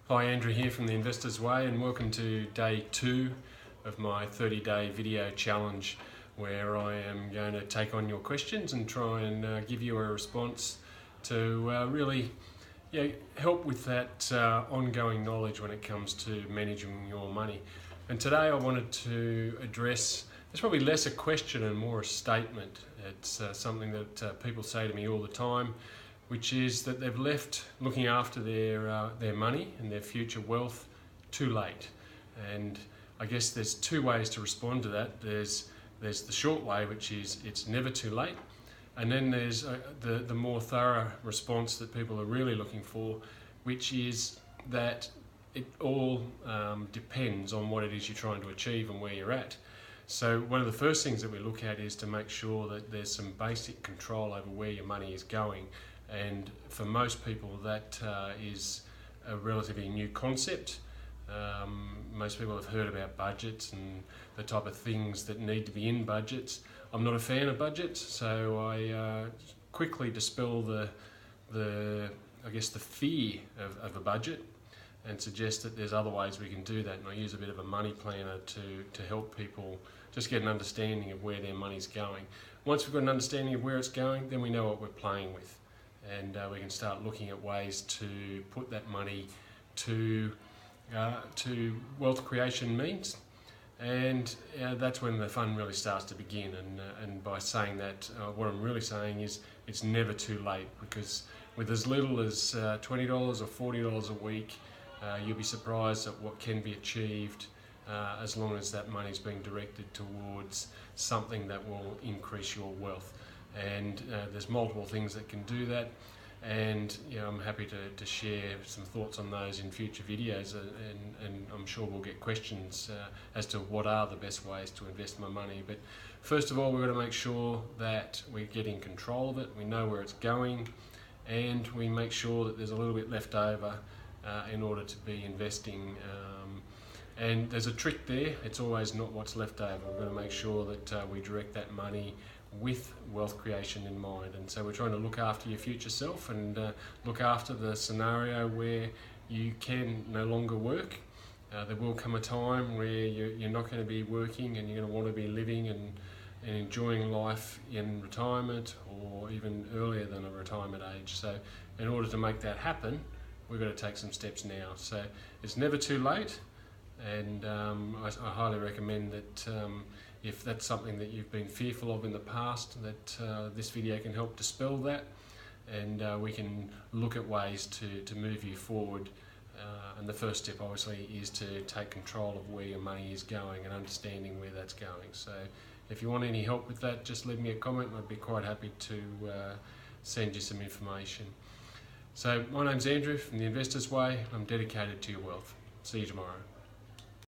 Hi, Andrew here from The Investor's Way, and welcome to day 2 of my 30-day video challenge, where I am going to take on your questions and try and give you a response to really help with that ongoing knowledge when it comes to managing your money. And today I wanted to address, it's probably less a question and more a statement. It's something that people say to me all the time, which is that they've left looking after their money and their future wealth too late. And I guess there's two ways to respond to that. There's the short way, which is it's never too late, and then there's the more thorough response that people are really looking for, which is that it all depends on what it is you're trying to achieve and where you're at. So one of the first things that we look at is to make sure that there's some basic control over where your money is going. And for most people, that is a relatively new concept. Most people have heard about budgets and the type of things that need to be in budgets. I'm not a fan of budgets, so I quickly dispel the fear of a budget and suggest that there's other ways we can do that. And I use a bit of a money planner to help people just get an understanding of where their money's going. Once we've got an understanding of where it's going, then we know what we're playing with. And we can start looking at ways to put that money to wealth creation means, and that's when the fun really starts to begin. And by saying that, what I'm really saying is it's never too late, because with as little as $20 or $40 a week, you'll be surprised at what can be achieved as long as that money is being directed towards something that will increase your wealth. And there's multiple things that can do that, and I'm happy to share some thoughts on those in future videos, and I'm sure we'll get questions as to what are the best ways to invest my money. But first of all, we've got to make sure that we're getting control of it, we know where it's going, and we make sure that there's a little bit left over in order to be investing. And there's a trick there. It's always not what's left over. We've got to make sure that we direct that money with wealth creation in mind. And so we're trying to look after your future self and look after the scenario where you can no longer work. There will come a time where you're not going to be working, and you're going to want to be living and enjoying life in retirement, or even earlier than a retirement age. So in order to make that happen, we've got to take some steps now. So it's never too late. And I highly recommend that if that's something that you've been fearful of in the past, that this video can help dispel that, and we can look at ways to move you forward. And the first step obviously is to take control of where your money is going and understanding where that's going. So if you want any help with that, just leave me a comment and I'd be quite happy to send you some information. So my name's Andrew from The Investor's Way. I'm dedicated to your wealth. See you tomorrow.